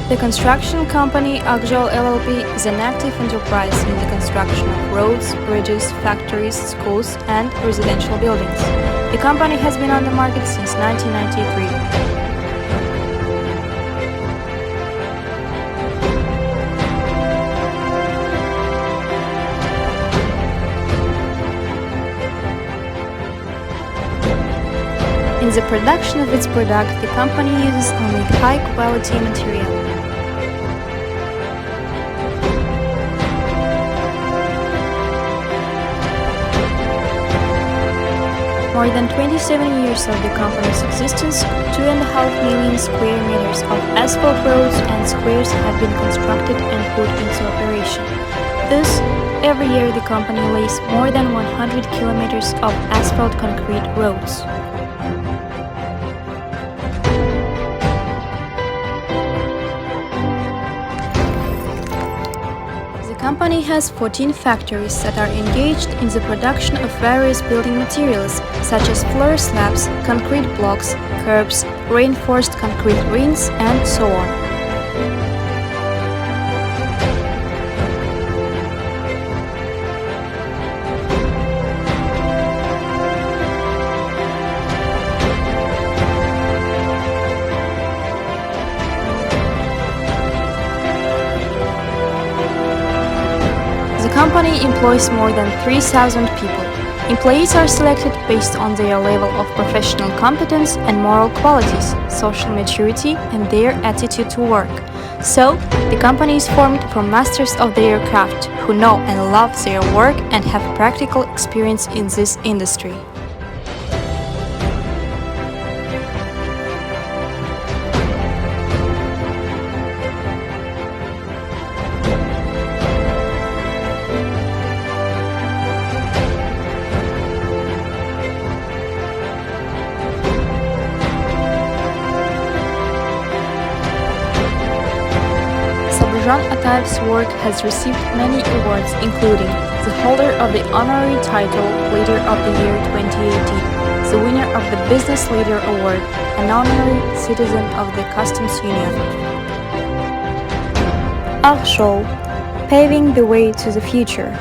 The construction company AK-ZHOL LLP is an active enterprise in the construction of roads, bridges, factories, schools, and residential buildings. The company has been on the market since 1993. In the production of its product, the company uses only high-quality material. More than 27 years of the company's existence, 2.5 million square meters of asphalt roads and squares have been constructed and put into operation. Thus, every year the company lays more than 100 kilometers of asphalt concrete roads. The company has 14 factories that are engaged in the production of various building materials, such as floor slabs, concrete blocks, curbs, reinforced concrete rings, and so on. The company employs more than 3,000 people. Employees are selected based on their level of professional competence and moral qualities, social maturity, and their attitude to work. So, the company is formed from masters of their craft who know and love their work and have practical experience in this industry. Jan Atayev's work has received many awards, including the holder of the honorary title Leader of the Year 2018, the winner of the Business Leader Award, an honorary citizen of the Customs Union. AK-ZHOL, paving the way to the future.